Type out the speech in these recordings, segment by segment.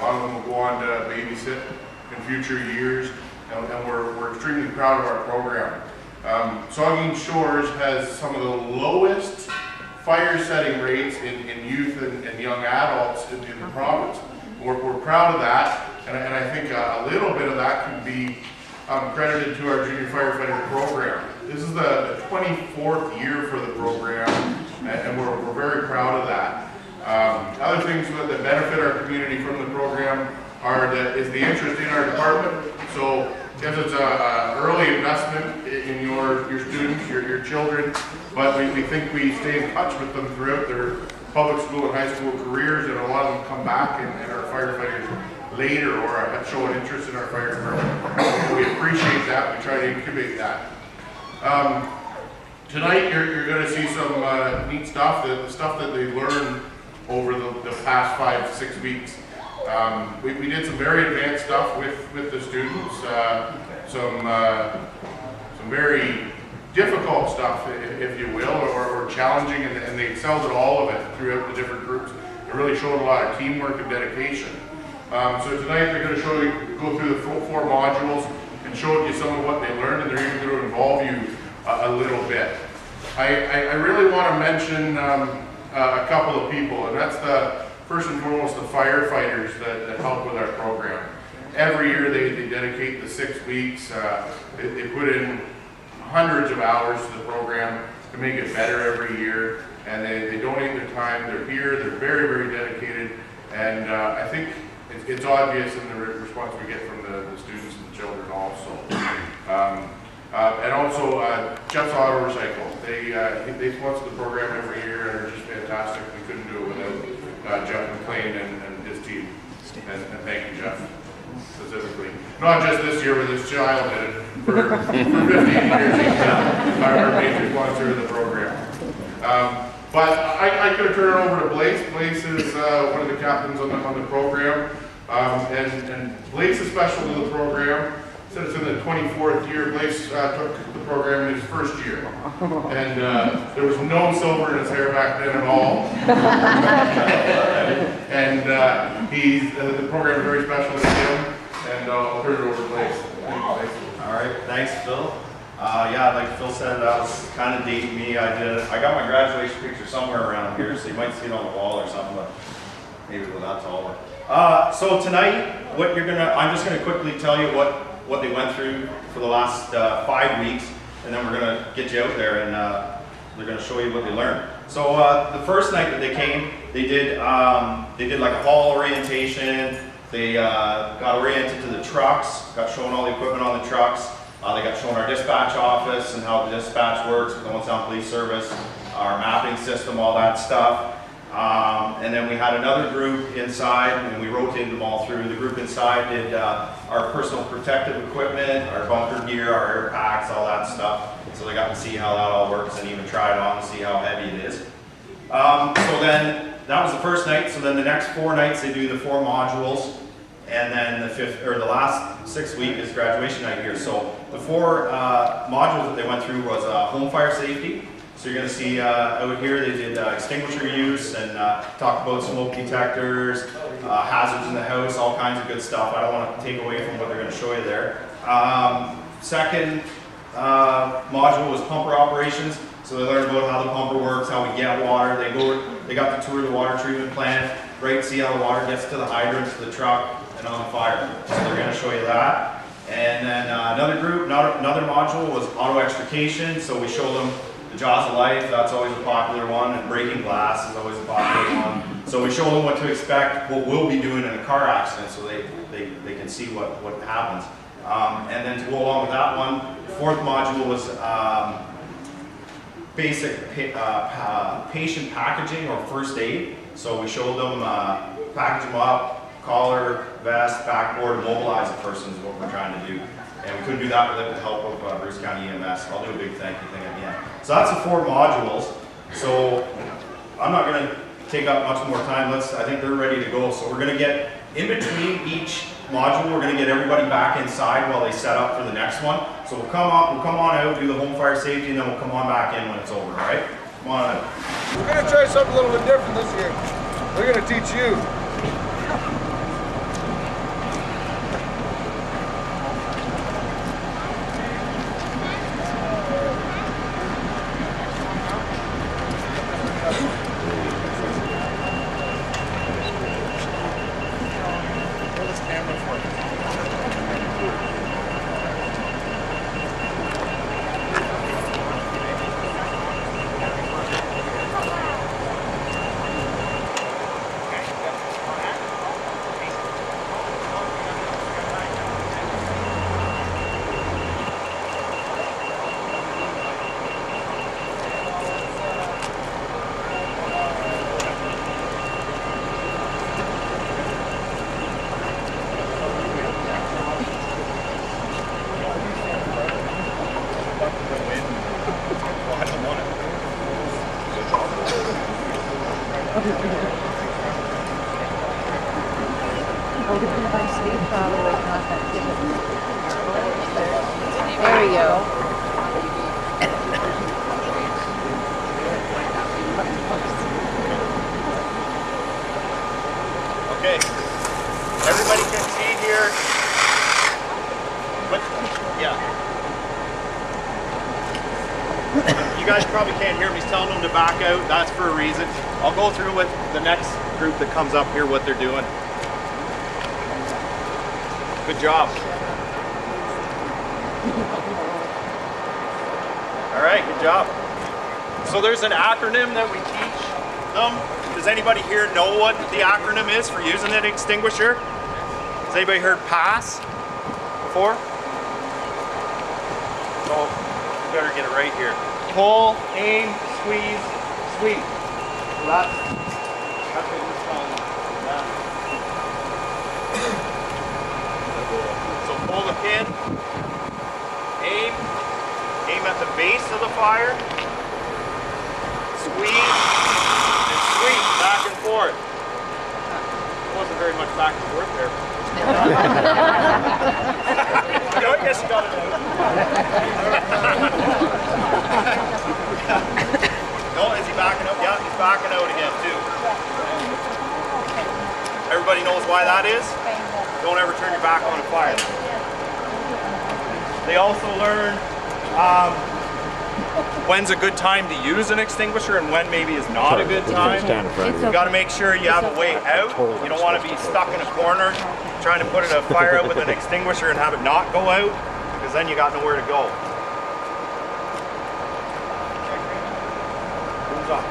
lot of them will go on to babysit in future years, and we're extremely proud of our program. Saugeen Shores has some of the lowest fire setting rates in youth and young adults in the province. We're proud of that, and I think a little bit of that can be credited to our junior firefighter program. This is the 24th year for the program, and we're very proud of that. Other things that benefit our community from the program is the interest in our department. So because it's an early investment in your students, your children, but we think we stay in touch with them throughout their public school and high school careers, and a lot of them come back and are firefighters later or have shown interest in our fire department. We appreciate that. We try to incubate that. Tonight you're going to see some neat stuff, the stuff that they learned over the past 5-6 weeks. We did some very advanced stuff with the students, some very difficult stuff, if you will, or challenging, and they excelled at all of it throughout the different groups. It really showed a lot of teamwork and dedication. So tonight they're going to go through the 4 modules and show you some of what they learned, and they're even going to involve you a little bit. I really want to mention a couple of people, and that's first and foremost the firefighters that help with our program. Every year they dedicate the 6 weeks. They put in hundreds of hours to the program to make it better every year, and they donate their time. They're here. They're very, very dedicated, and I think it's obvious in the response we get from the students and the children also. And also Jeff's Auto Recycle. They sponsor the program every year and are just fantastic. We couldn't do it without Jeff McLean and his team. And thank you, Jeff, specifically. Not just this year, but this child did it for 15 years. He's our major sponsor of the program. But I could turn it over to Blaze. Blaze is one of the captains on the program. And Blaze is special to the program. Since it's in the 24th year, Blaze took the program in his first year. And there was no silver in his hair back then at all. And the program is very special to him. And I'll turn it over to Blaze. All right, thanks, Phil. Yeah, like Phil said, that was kind of dating me. I got my graduation picture somewhere around here, so you might see it on the wall or something, but maybe we're not taller. So tonight, I'm just gonna quickly tell you what they went through for the last 5 weeks, and then we're gonna get you out there and they're gonna show you what they learned. So the first night that they came, they did like a hall orientation. They got oriented to the trucks, got shown all the equipment on the trucks. They got shown our dispatch office and how the dispatch works with the Owen Sound Police Service, our mapping system, all that stuff. And then we had another group inside, and we rotated them all through. The group inside did our personal protective equipment, our bunker gear, our air packs, all that stuff. So they got to see how that all works and even try it on to see how heavy it is. So then that was the first night. So then the next 4 nights they do the 4 modules, and then the last 6 week is graduation night here. So the 4 modules that they went through was home fire safety. So you're going to see out here they did extinguisher use and talk about smoke detectors, hazards in the house, all kinds of good stuff. I don't want to take away from what they're going to show you there. Second module was pumper operations. So they learned about how the pumper works, how we get water. They got to tour the water treatment plant, right? See how the water gets to the hydrants, to the truck, and on the fire. So they're going to show you that. And then another module was auto extrication. So we showed them the jaws of life. That's always a popular one, and breaking glass is always a popular one. So we show them what to expect, what we'll be doing in a car accident, so they can see what happens. And then to go along with that one, the 4th module was basic patient packaging or first aid. So we showed them package them up, collar, vest, backboard, mobilize a person is what we're trying to do. And we couldn't do that without the help of Bruce County EMS. I'll do a big thank you thing at the end. So that's the 4 modules. So I'm not going to take up much more time. I think they're ready to go. So we're going to get in between each module. We're going to get everybody back inside while they set up for the next one. So we'll come on out, do the home fire safety, and then we'll come on back in when it's over. All right? Come on out. We're going to try something a little bit different this year. We're going to teach you. There we go. Okay, everybody can see here. But, yeah. You guys probably can't hear me telling them to back out. That's for a reason. I'll go through with the next group that comes up here what they're doing. Good job. All right, good job. So there's an acronym that we teach them. Does anybody here know what the acronym is for using an extinguisher? Has anybody heard PASS before? So you better get it right here. Pull, aim, squeeze, sweep. So that's what we're calling that. So pull the pin, aim at the base of the fire, squeeze, and sweep back and forth. There wasn't very much back and forth there. I guess you got it out. No, is he backing out? Yeah, he's backing out again too. Everybody knows why that is? Don't ever turn your back on a fire. They also learn when's a good time to use an extinguisher and when maybe is not a good time. You got to make sure you have a way out. You don't want to be stuck in a corner trying to put a fire out with an extinguisher and have it not go out, because then you got nowhere to go. Who's up?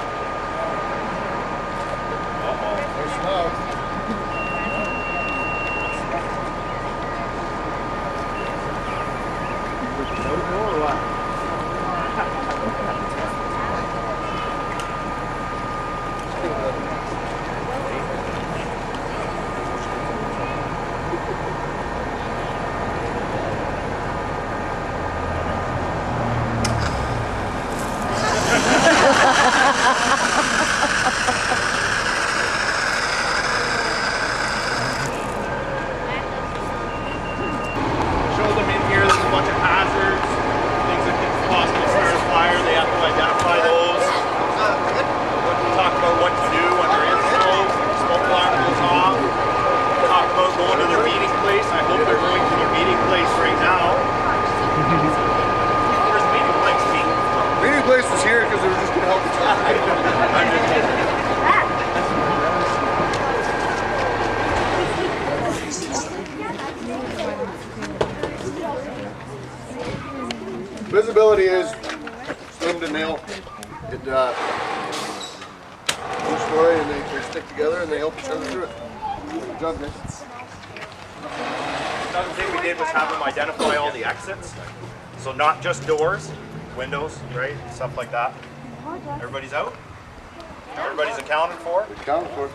Uh-oh. There's smoke. Or what? Visibility is slim to nil. It one story and they stick together and they help each other through it. Good job, guys. Another thing we did was have them identify all the exits. So not just doors, windows, right? Stuff like that. Everybody's out? Everybody's accounted for? Accounted for.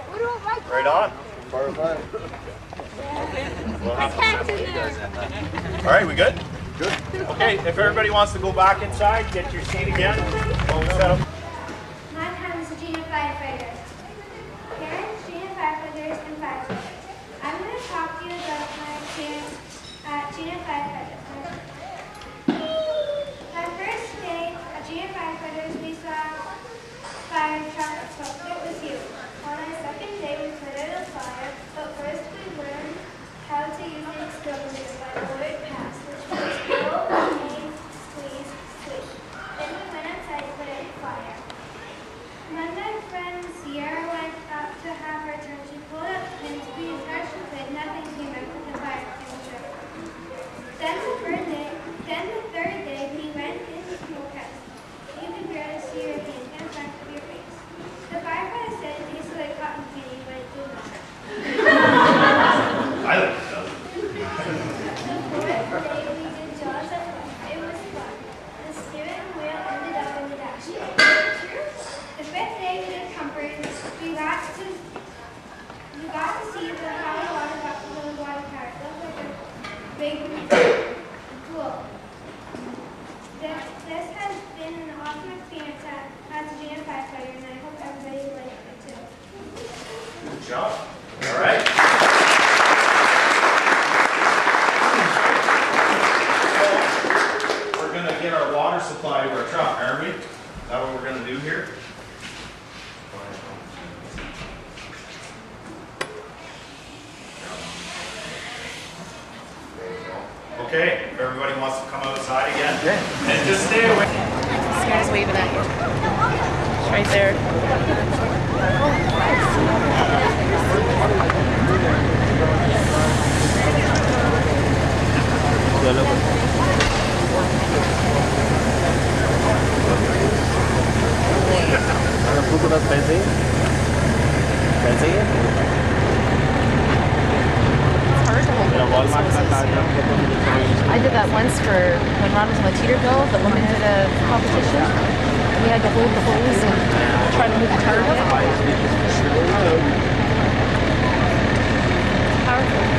Right on. Fire fire. We'll have to assemble you guys in then. All right, we good? Good. Okay, if everybody wants to go back inside, get your seat again. While we set up. My name is Gina Firefighters. Parents, Gina Firefighters, and firefighters. I'm going to talk to you about my experience at Gina Firefighters. My first day at Gina Firefighters, we saw fire truck smoke. It was huge. On our second day, we put out a fire, but first we learned how to use the extinguisher by word pass, which was pull, aim, squeeze, sweep. Then we went outside and put out the fire. When my friend Sierra went up to have her turn, she pulled up the pin to be as harsh as it. Nothing came out with the fire extinguisher. Then Okay, if everybody wants to come outside again, and just stay away. This guy's waving at you. It's right there. I did that once for when Ron was on the Teeterville. The women did a competition. We had to hold the hose and try to move the target. Powerful.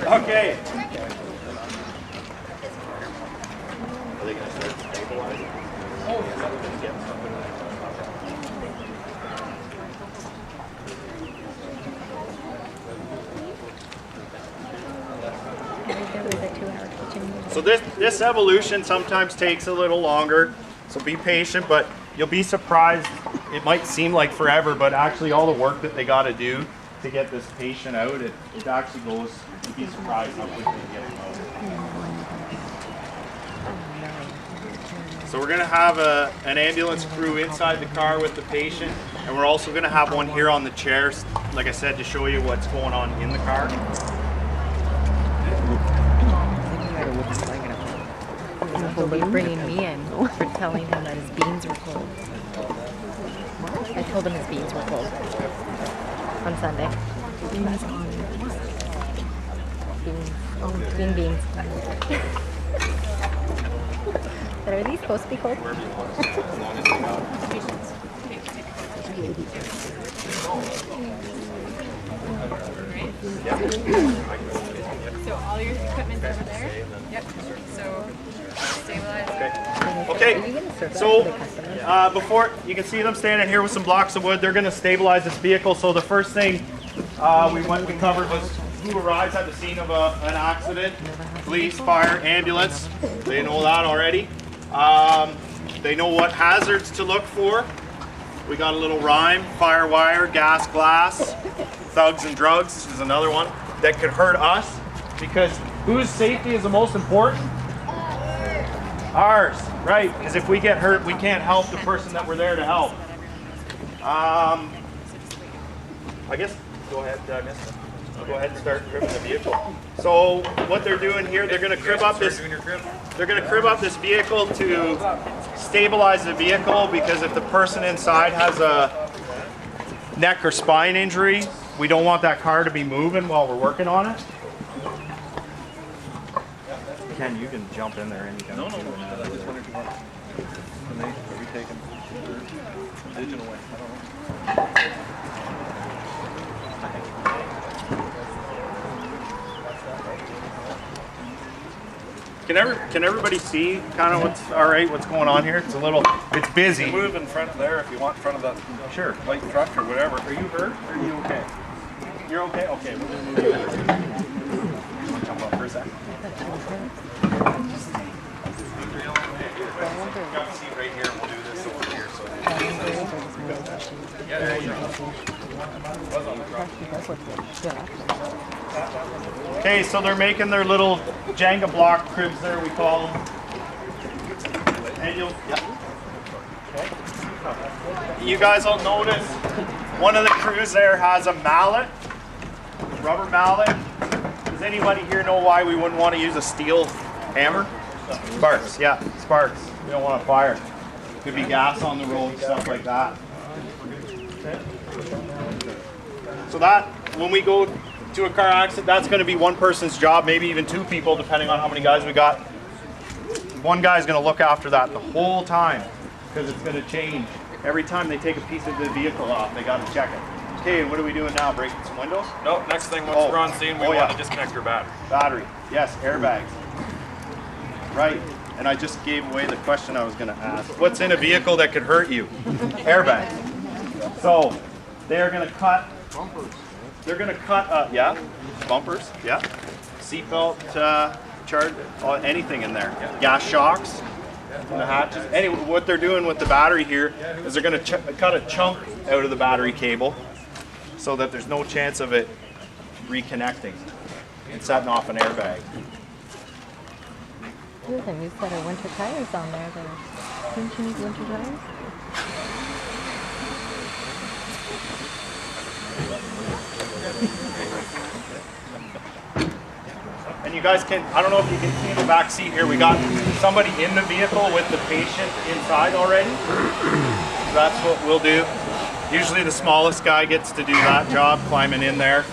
Okay. So this evolution sometimes takes a little longer, so be patient, but you'll be surprised. It might seem like forever, but actually all the work that they got to do to get this patient out, it actually goes, you'd be surprised how quickly they get them out. So we're going to have an ambulance crew inside the car with the patient, and we're also going to have one here on the chairs, like I said, to show you what's going on in the car. He'll be bringing me in for telling him that his beans were cold. I told him his beans were cold on Sunday. Beans. Green beans. But are these supposed to be cold? So all your equipment's over there? Yep. So stabilize. Okay, so before, you can see them standing here with some blocks of wood. They're going to stabilize this vehicle. So the first thing we covered was who arrives at the scene of an accident. Police, fire, ambulance. They know that already. They know what hazards to look for. We got a little rhyme: fire wire, gas glass, thugs and drugs is another one that could hurt us, because whose safety is the most important? Ours, right? Because if we get hurt, we can't help the person that we're there to help. I guess, go ahead, miss. Go ahead and start cribbing the vehicle. So what they're doing here, they're going to crib up this. They're going to crib up this vehicle to stabilize the vehicle, because if the person inside has a neck or spine injury, we don't want that car to be moving while we're working on it. Ken, you can jump in there anytime. No. I just wondered if you want. Are we taking digital away? I don't know. Can everybody see kind of what's going on here? It's busy. You move in front there if you want, in front of the light truck or whatever. Are you hurt? Or are you okay? You're okay? Okay, we're going to move you over. You want to jump up for a second? Got a seat right here, and we'll do this over here. Okay, so they're making their little Jenga block cribs there, we call them. And you guys will notice one of the crews there has a mallet, rubber mallet. Does anybody here know why we wouldn't want to use a steel hammer? Sparks, yeah, sparks. We don't want to fire. Could be gas on the road, stuff like that. So that, when we go to a car accident, that's going to be one person's job, maybe even two people, depending on how many guys we got. One guy's going to look after that the whole time, because it's going to change. Every time they take a piece of the vehicle off, they got to check it. Okay, what are we doing now? Breaking some windows? No, next thing, once we're on scene, we want to disconnect your battery. Battery, yes, airbags. Right, and I just gave away the question I was going to ask. What's in a vehicle that could hurt you? Airbags. So, they're going to cut, bumpers, yeah. Seatbelt, charge, anything in there. Yeah. Gas shocks, the hatches. Anyway, what they're doing with the battery here is they're going to cut a chunk out of the battery cable so that there's no chance of it reconnecting and setting off an airbag. Two of them, you said are winter tires on there. Didn't you need winter tires? you guys can, I don't know if you can see in the back seat here, we got somebody in the vehicle with the patient inside already. So that's what we'll do. Usually the smallest guy gets to do that job, climbing in there.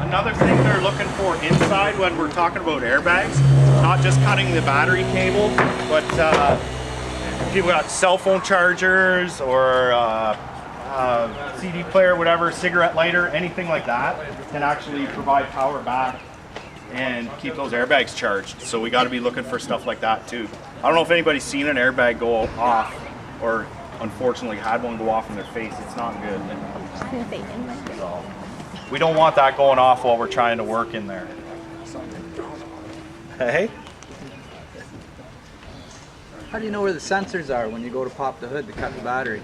Another thing they're looking for inside when we're talking about airbags, not just cutting the battery cable, but people got cell phone chargers or CD player, whatever, cigarette lighter, anything like that can actually provide power back and keep those airbags charged. So we got to be looking for stuff like that too. I don't know if anybody's seen an airbag go off or unfortunately had one go off in their face. It's not good. So, we don't want that going off while we're trying to work in there. Hey? How do you know where the sensors are when you go to pop the hood to cut the battery?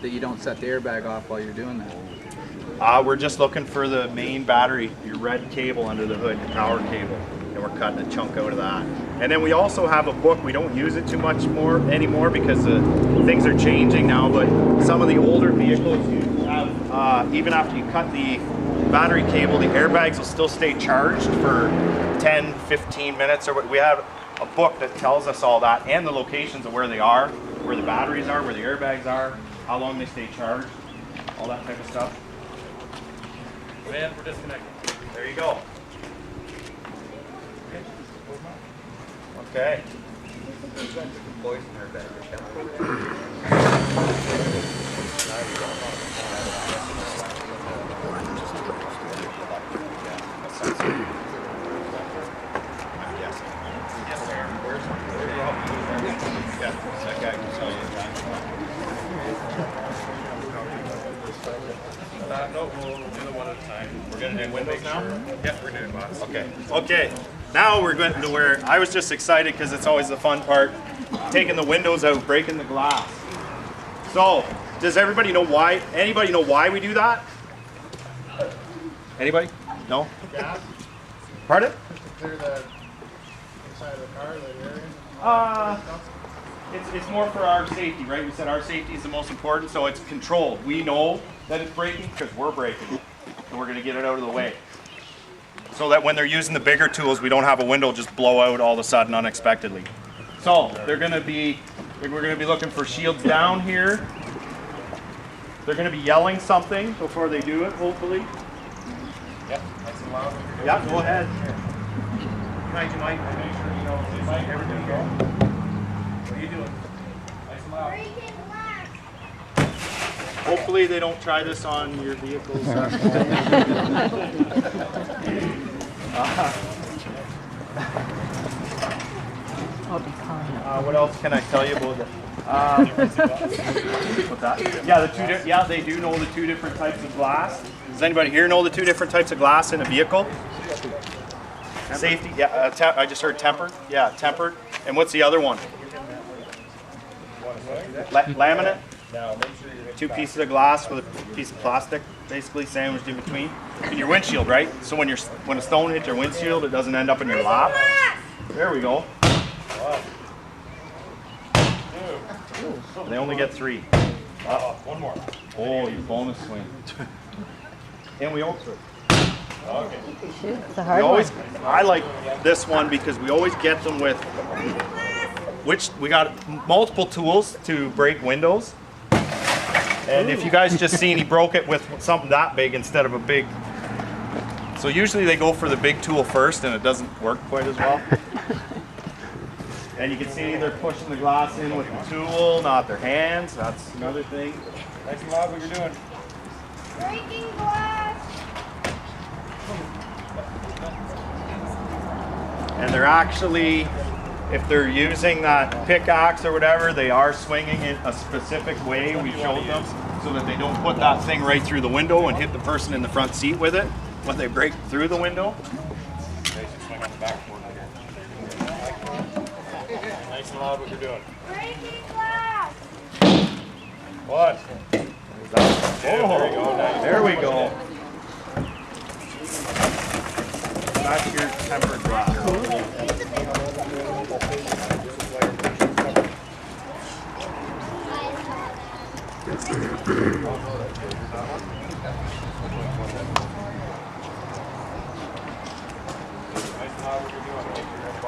That you don't set the airbag off while you're doing that? We're just looking for the main battery, your red cable under the hood, the power cable, and we're cutting a chunk out of that. And then we also have a book. We don't use it too much anymore because things are changing now, but some of the older vehicles you have, even after you cut the battery cable, the airbags will still stay charged for 10, 15 minutes or what. We have a book that tells us all that and the locations of where they are, where the batteries are, where the airbags are, how long they stay charged, all that type of stuff. Man, we're disconnected. There you go. Okay. No, we'll do them one at a time. We're going to do windows now? Yeah, we're doing boss. Okay. Okay. Now we're going to where I was just excited because it's always the fun part, taking the windows out, breaking the glass. So, does everybody know why? Anybody know why we do that? Anybody? No? Gas? Pardon? To clear the inside of the car, the area? It's more for our safety, right? We said our safety is the most important, so it's controlled. We know that it's breaking because we're breaking it, and we're going to get it out of the way. So that when they're using the bigger tools, we don't have a window just blow out all of a sudden unexpectedly. So we're going to be looking for shields down here. They're going to be yelling something before they do it, hopefully. Yep, nice and loud. Yeah, go ahead. Thank you, Mike. Make sure you know, Mike, everything go. What are you doing? Nice and loud. Hopefully they don't try this on your vehicles. I'll be calm. What else can I tell you about that? What's that? Yeah, they do know the two different types of glass. Does anybody here know the two different types of glass in a vehicle? Tempered. Safety, yeah, I just heard tempered. Yeah, tempered. And what's the other one? Laminate? Two pieces of glass with a piece of plastic, basically sandwiched in between. In your windshield, right? So when a stone hits your windshield, it doesn't end up in your lap. There we go. They only get 3. One more. Oh, you bonus swing. And we also. Okay. Shoot, it's a hard one. I like this one because we always get them with we got multiple tools to break windows. And if you guys just seen, he broke it with something that big instead of a big. So usually they go for the big tool first and it doesn't work quite as well. And you can see they're pushing the glass in with the tool, not their hands. That's another thing. Nice and loud what you're doing. Breaking glass. And they're actually, if they're using that pickaxe or whatever, they are swinging it a specific way. We showed them so that they don't put that thing right through the window and hit the person in the front seat with it when they break through the window. Basic swing on the backboard. Nice and loud what you're doing. Breaking glass. What? Oh, There we go. Nice. there we go. That's your tempered glass.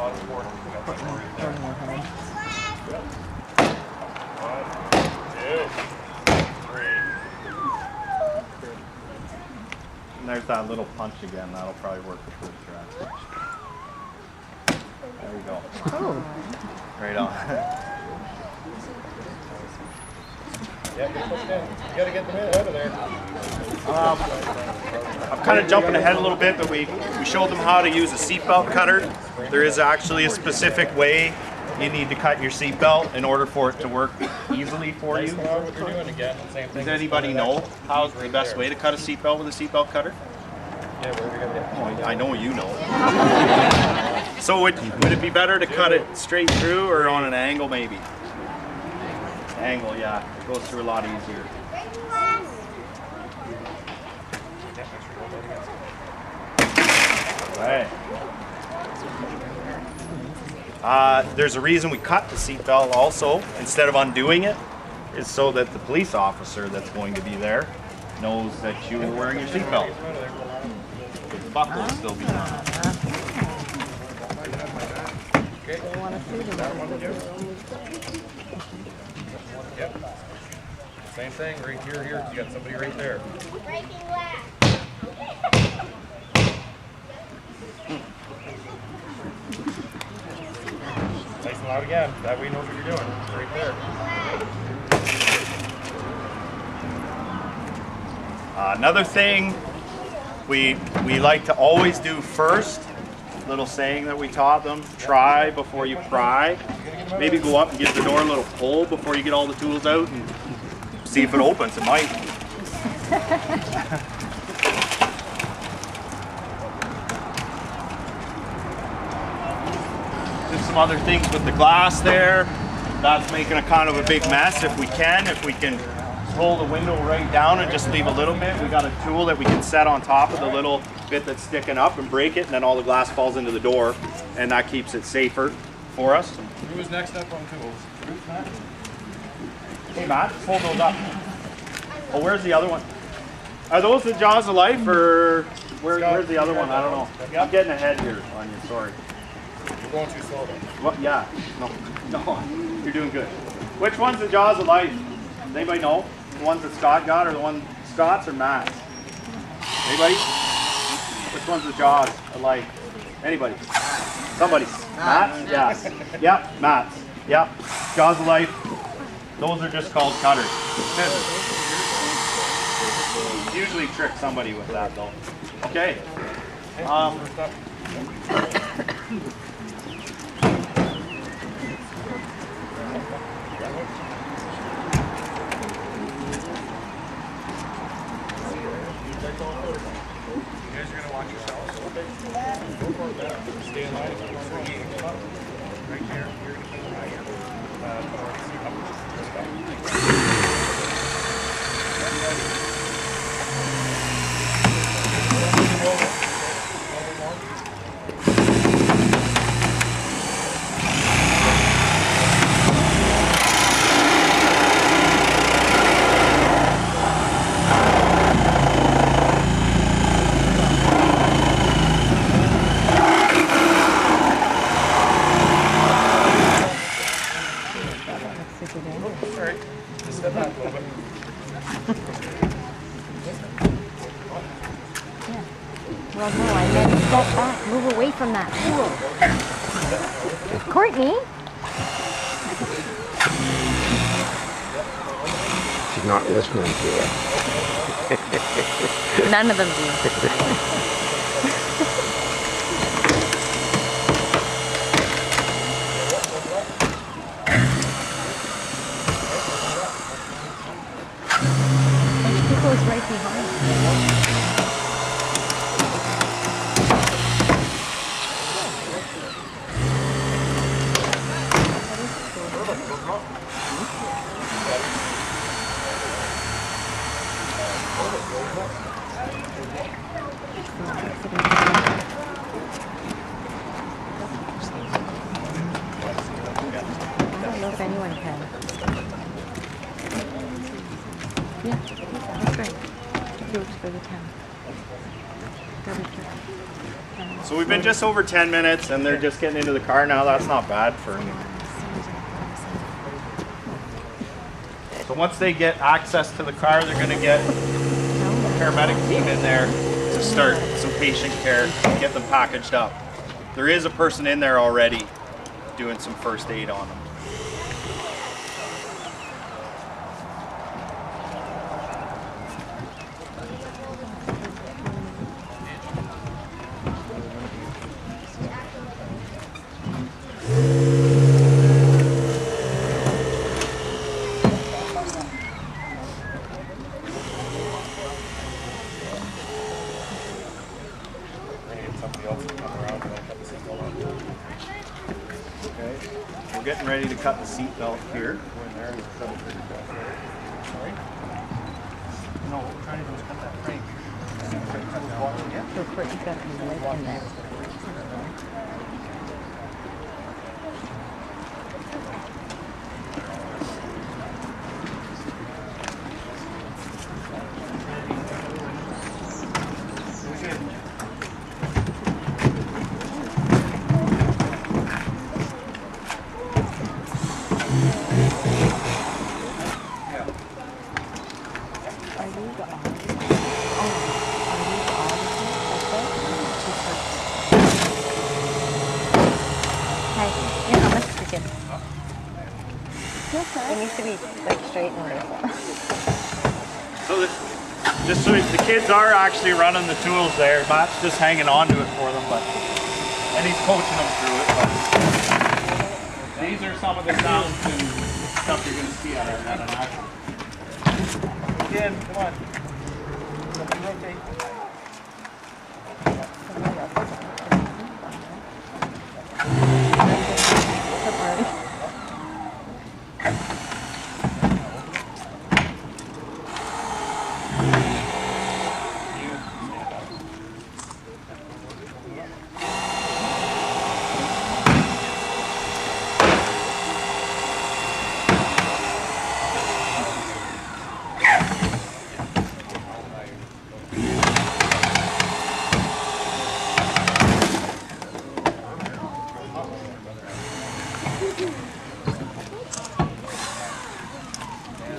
lot of sport. We got that right there. 1, 2, 3. And there's that little punch again. That'll probably work the first try. There we go. Oh. Right on. Yeah, get pushed in. You gotta get them out of there. I'm kind of jumping ahead a little bit, but we showed them how to use a seatbelt cutter. There is actually a specific way you need to cut your seatbelt in order for it to work easily for you. What you're doing again, same thing. Does anybody know how's the best way to cut a seatbelt with a seatbelt cutter? Yeah, where are we gonna get? Oh, I know you know. So would it be better to cut it straight through or on an angle maybe? Angle, yeah. It goes through a lot easier. Right. There's a reason we cut the seatbelt also, instead of undoing it, is so that the police officer that's going to be there knows that you were wearing your seatbelt. The buckle will still be on. Yep. Same thing, right here, here. You got somebody right there. Nice and loud again. That way you know what you're doing. Right there. Another thing we like to always do first, little saying that we taught them, try before you pry. Maybe go up and give the door a little pull before you get all the tools out and see if it opens. It might. Just some other things with the glass there. That's making a kind of a big mess. If we can roll the window right down and just leave a little bit. We got a tool that we can set on top of the little bit that's sticking up and break it, and then all the glass falls into the door, and that keeps it safer for us. Who is next up on tools? Bruce, Matt? Hey Matt, hold those up. Oh, where's the other one? Are those the Jaws of Life, or where's the other one? I don't know. I'm getting ahead here on you, sorry. You're going too slow then. What? Yeah, no, you're doing good. Which one's the Jaws of Life? Does anybody know? The ones that Scott got, or the one Scott's or Matt's? Anybody? Which one's the Jaws of Life? Anybody? Somebody? Matt? Yeah. Yep, Matt's. Yep. Jaws of Life. Those are just called cutters. Scissors. Usually trick somebody with that though. Okay. Stay in line. Right here. Well, no, I meant step back, move away from that pool. Courtney? She's not listening to it. None of them do. People is right behind. I don't know if anyone can. Yeah, that's right. If you just go to town. Garbage truck. So we've been just over 10 minutes and they're just getting into the car now. That's not bad for me. So once they get access to the car, they're going to get a paramedic team in there to start some patient care, get them packaged up. There is a person in there already doing some first aid on them. We're getting ready to cut the seat belt here. No, what we're trying to do is cut that frame. So for you got the light in there. It needs to be like straight and vertical. So just so the kids are actually running the tools there. Matt's just hanging on to it for them, and he's coaching them through it. But these are some of the sounds and stuff you're going to see at an action. Again, come on. Rotate.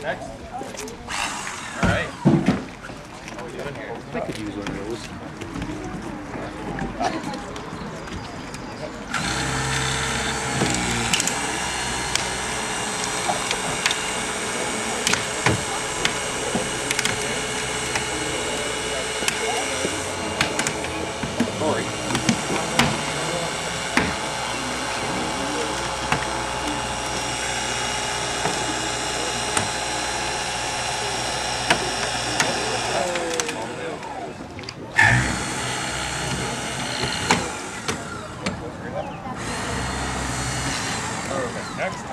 Next. All right. How are we doing here? I could use one of those. Next.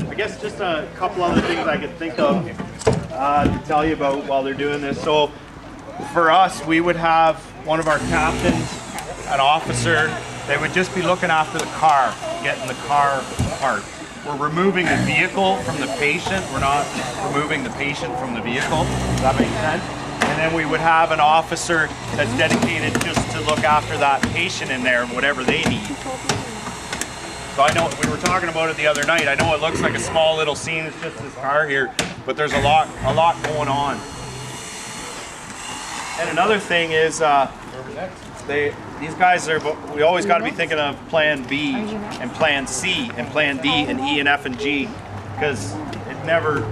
I guess just a couple other things I could think of to tell you about while they're doing this. So for us, we would have one of our captains, an officer, they would just be looking after the car, getting the car apart. We're removing the vehicle from the patient. We're not removing the patient from the vehicle. Does that make sense? And then we would have an officer that's dedicated just to look after that patient in there and whatever they need. So I know, we were talking about it the other night, I know it looks like a small little scene, it's just this car here, but there's a lot going on. And another thing is, these guys are, we always got to be thinking of plan B and plan C and plan D and E and F and G, because it never,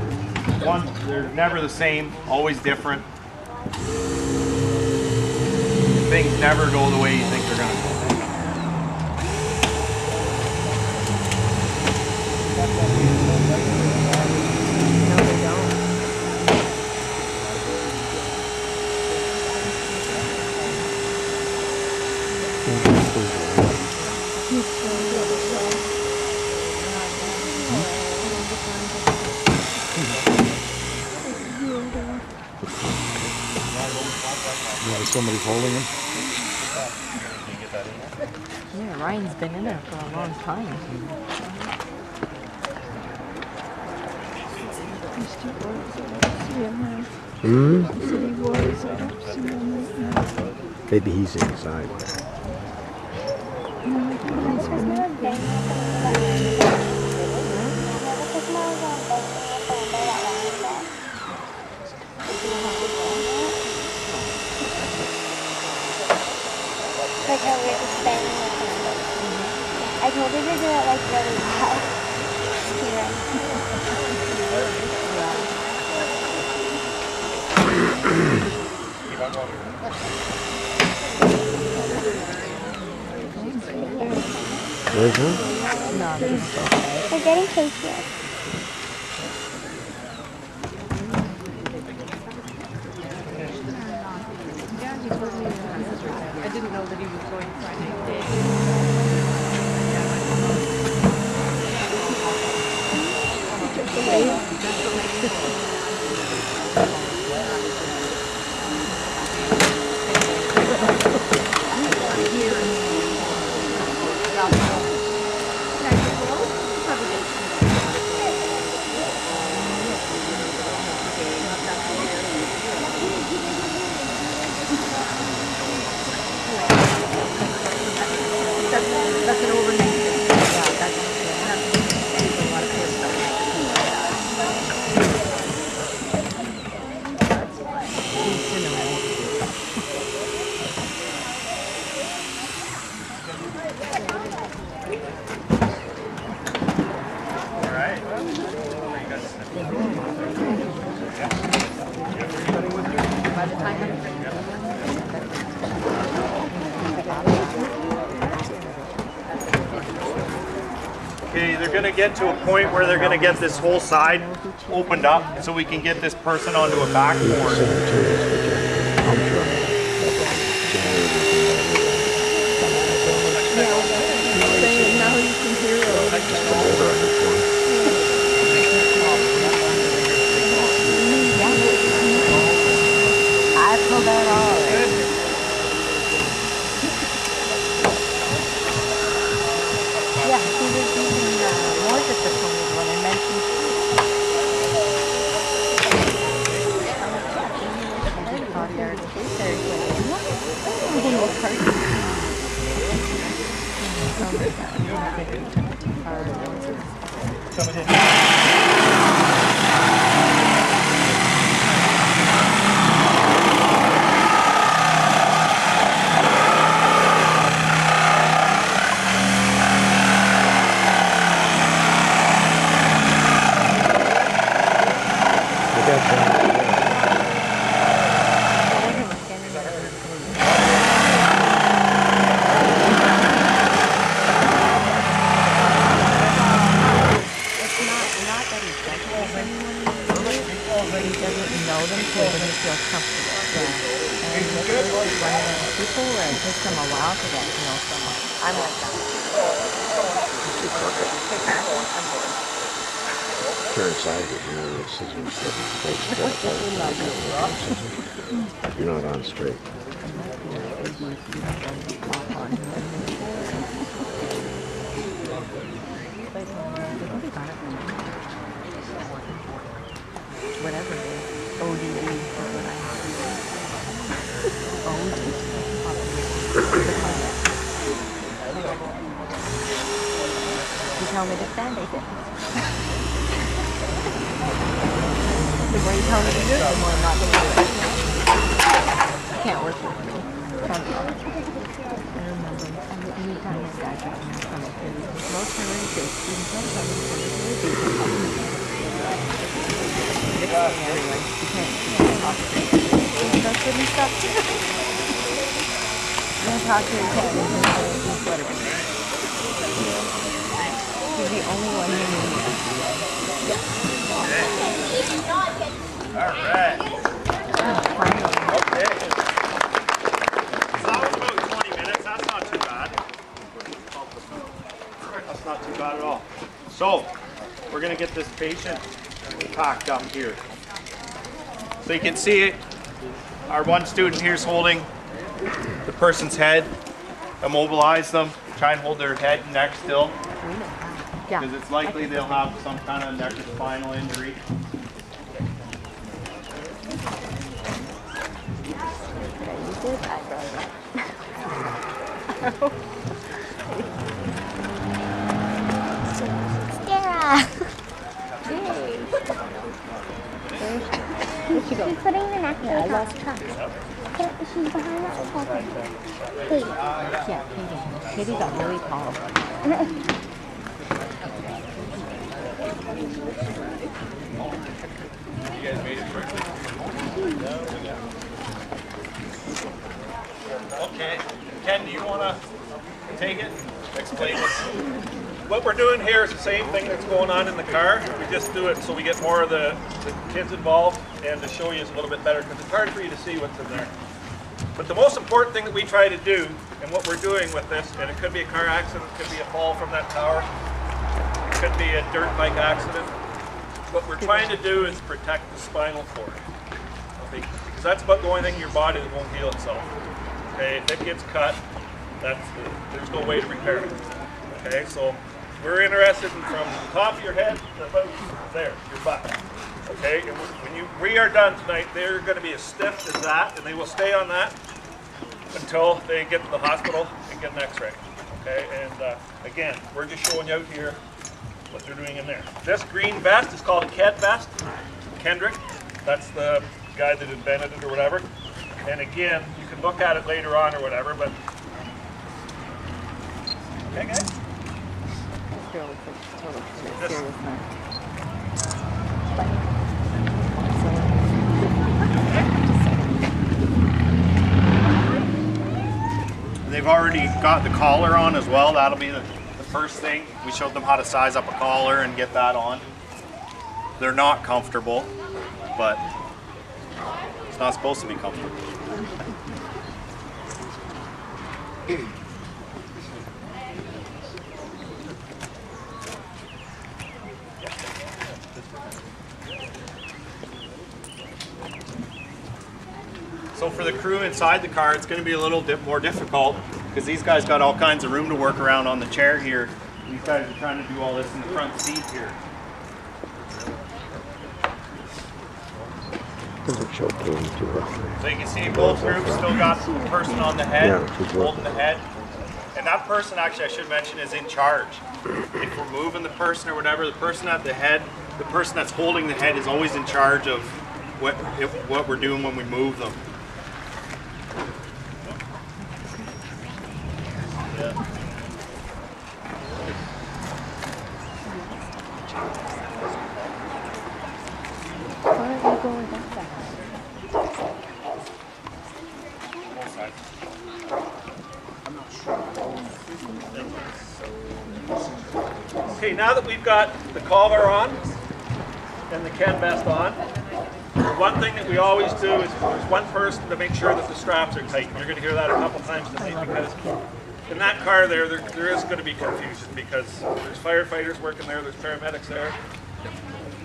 they're never the same, always different. Things never go the way you think they're going to go. Somebody's holding him. Yeah, Ryan's been in there for a long time. Hmm? Maybe he's inside. Like how we're just standing with him. I told her to do it like really loud. Where's him? No, this is okay. We're getting close yet. I didn't know that he was going Friday. That's an overnight. Yeah, that's a lot of good stuff. He's cinnamon. All right. By the time Okay, they're gonna get to a point where they're gonna get this whole side opened up so we can get this person onto a backboard. Now you can hear I pulled that off. Yeah, he was using more discipline when I mentioned. Turn inside you're not on straight. Whatever it is. ODD is what I have. You tell me to stand, I did. The more you tell me to do it, the more I'm not going to do it. You can't work with me. Can't do it. I remember anytime I graduated from it, there was no turning to students, no turning to anyway. You can't talk to me. That's good and stuff. You don't talk to your kid. Whatever. He's the only one who knew me. All right. Okay. So that was about 20 minutes. That's not too bad. That's not too bad at all. So we're going to get this patient packed up here. So you can see it. Our one student here is holding the person's head. Immobilize them. Try and hold their head and neck still. Because it's likely they'll have some kind of neck or spinal injury. his eyebrows up. Sarah! Yay! Where'd she go? She's putting the necklace Yeah, I on. lost track. She's behind that whole Please. Yeah, Katie. Katie got really tall. Okay, Ken, do you want to take it? Explain it. What we're doing here is the same thing that's going on in the car. We just do it so we get more of the kids involved and to show you a little bit better because it's hard for you to see what's in there. But the most important thing that we try to do and what we're doing with this, and it could be a car accident, it could be a fall from that tower, it could be a dirt bike accident. What we're trying to do is protect the spinal cord. Okay? Because that's about the only thing in your body that won't heal itself. Okay, if it gets cut, there's no way to repair it. Okay, so we're interested in from the top of your head to about there, your butt. Okay, and when we are done tonight, they're going to be as stiff as that, and they will stay on that until they get to the hospital and get an x-ray. Okay, and again, we're just showing you out here what they're doing in there. This green vest is called a KED vest. Kendrick, that's the guy that invented it or whatever. And again, you can look at it later on or whatever, but okay, guys? This girl looks like she's totally serious now. They've already got the collar on as well. That'll be the first thing. We showed them how to size up a collar and get that on. They're not comfortable, but it's not supposed to be comfortable. So for the crew inside the car, it's going to be a little bit more difficult because these guys got all kinds of room to work around on the chair here. These guys are trying to do all this in the front seat here. Doesn't show Katie too well. So you can see both groups still got a person on the head, Yeah, she's holding working. the head. And that person, actually, I should mention, is in charge. If we're moving the person or whatever, the person at the head, the person that's holding the head is always in charge of what we're doing when we move them. Why don't you go with that side? Okay, now that we've got the collar on and the KED vest on, one thing that we always do is there's one person to make sure that the straps are tight. You're going to hear that a couple times tonight because in that car there is going to be confusion because there's firefighters working there, there's paramedics there,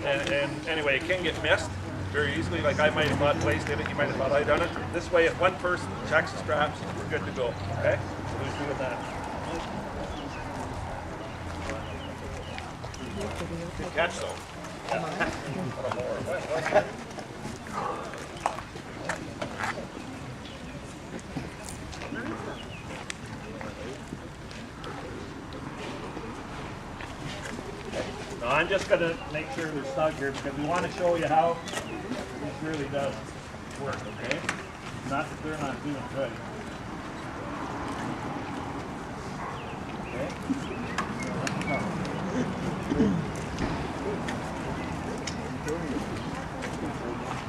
and anyway, it can get missed very easily. Like I might have thought Blaze did it, you might have thought I done it. This way, if one person checks the straps, we're good to go. Okay, so who's doing that? Good catch, though. Now I'm just going to make sure they're snug here because we want to show you how this really does work, okay? Not that they're not doing good. Okay?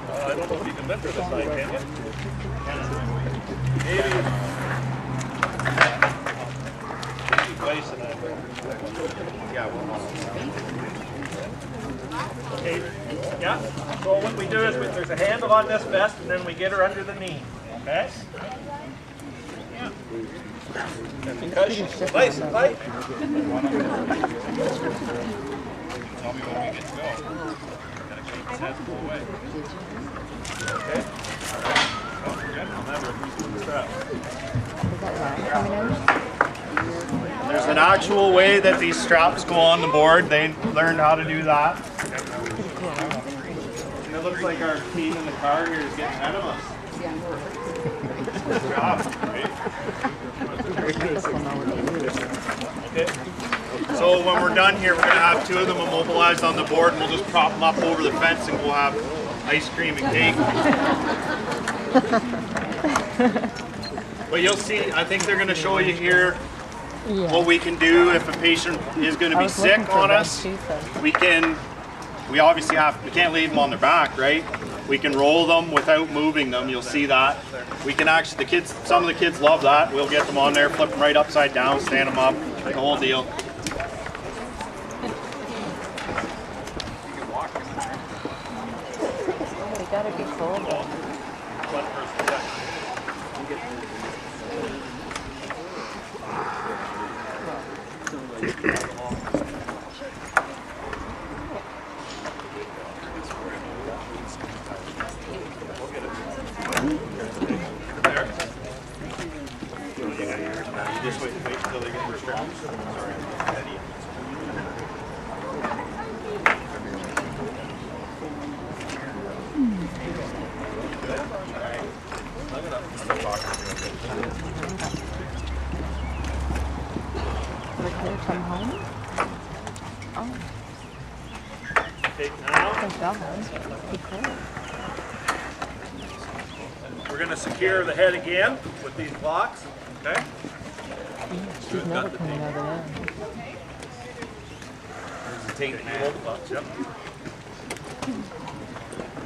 I don't know if you can lift her this side, can you? Maybe. Placing it. Yeah, okay, yeah. So what we do is there's a handle on this vest and then we get her under the knee, okay? Yeah. Because she's place it tight. Tell me when we get to go. Gotta keep his head pulled away. Okay? Don't forget, remember, the strap. There's an actual way that these straps go on the board. They learned how to do that. And it looks like our team in the car here is getting ahead of us. Okay. So when we're done here, we're going to have two of them immobilized on the board, and we'll just prop them up over the fence, and we'll have ice cream and cake. But you'll see, I think they're going to show you here what we can do if a patient is going to be sick on us. We obviously we can't leave them on their back, right? We can roll them without moving them. You'll see that. We can actually, some of the kids love that. We'll get them on there, flip them right upside down, stand them up, the whole deal. We gotta be cold. Just wait until they get their straps. Come home? Oh. Okay, now Be cold. we're going to secure the head again with these blocks. Okay. She's never coming out of there. There's the tape and hold the box. Yep.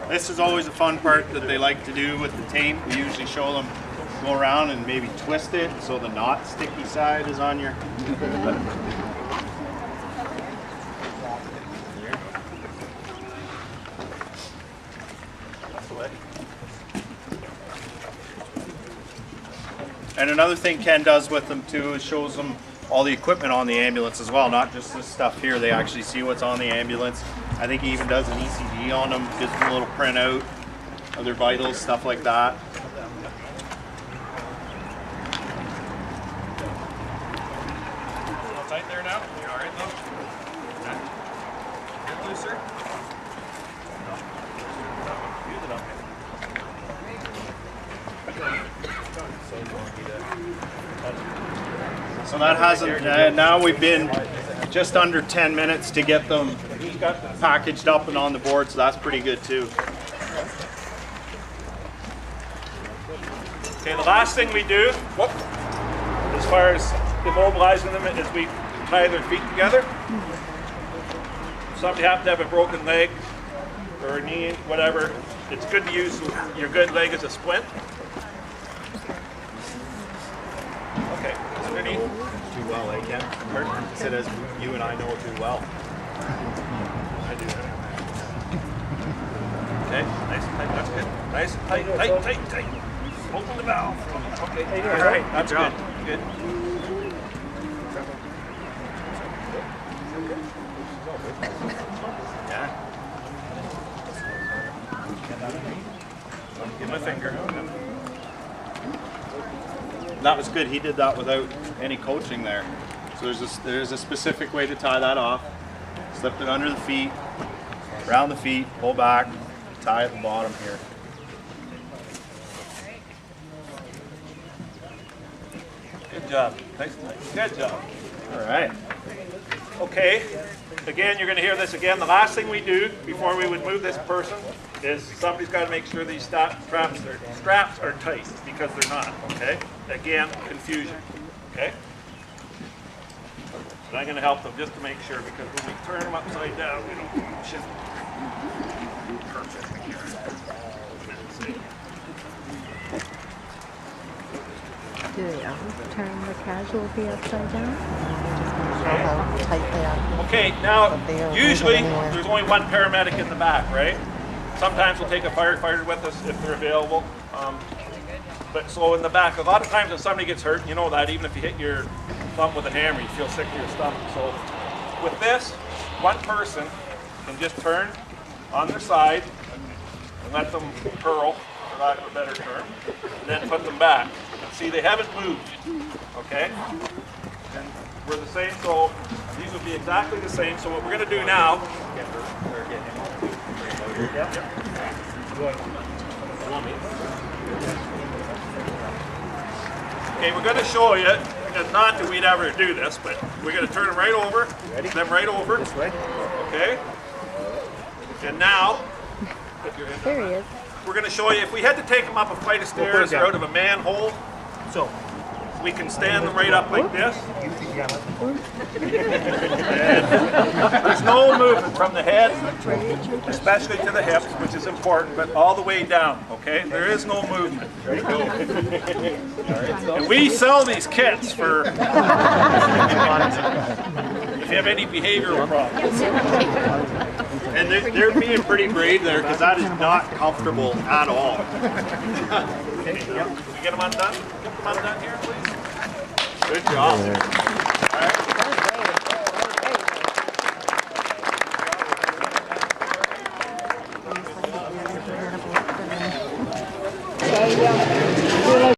This is always a fun part that they like to do with the tape. We usually show them go around and maybe twist it so the not sticky side is on your. And another thing Ken does with them too is shows them all the equipment on the ambulance as well, not just this stuff here. They actually see what's on the ambulance. I think he even does an ECG on them, gives them a little printout of their vitals, stuff like that. All tight there now? You all right though? Okay. Get looser. So that hasn't, now we've been just under 10 minutes to get them packaged up and on the board, so that's pretty good too. Okay, the last thing we do, as far as immobilizing them, is we tie their feet together. If somebody happens to have a broken leg or a knee, whatever, it's good to use your good leg as a splint. Okay, underneath. Too well, eh, Ken? Said as you and I know too well. I do. Okay, nice and tight, that's good. Nice and tight, tight, tight, tight. Open the valve. Okay, all right, that's good. Good. Yeah. Give my finger. That was good. He did that without any coaching there. So there's a specific way to tie that off. Slip it under the feet, around the feet, pull back, tie at the bottom here. Good job. Nice. Good job. All right. Okay. Again, you're going to hear this again. The last thing we do before we would move this person is somebody's got to make sure these straps are tight, because they're not. Okay. Again, confusion. Okay. And I'm going to help them just to make sure, because when we turn them upside down, we don't shift. Perfect. Do they ever turn the casualty upside down? Show how tight they are. Okay, now usually there's only one paramedic in the back, right? Sometimes we'll take a firefighter with us if they're available. But so in the back, a lot of times when somebody gets hurt, you know that even if you hit your thumb with a hammer, you feel sick to your stomach. So with this, one person can just turn on their side and let them curl, for lack of a better term, and then put them back. See, they haven't moved, okay? And we're the same, so these would be exactly the same. So what we're going to do now... woman. Okay, we're going to show you, and not that we'd ever do this, but we're going to turn them right over. Them right over. This way. Okay. And now, There he is. we're going to show you if we had to take them up a flight of stairs or out of a manhole. So we can stand them right up like this. And there's no movement from the head, especially to the hips, which is important, but all the way down, okay? There is no movement. There you go. And we sell these kits for if you have any behavioral problems. And they're being pretty brave there because that is not comfortable at all. Okay, can we get them undone? Get them undone here, please. Good job. All right.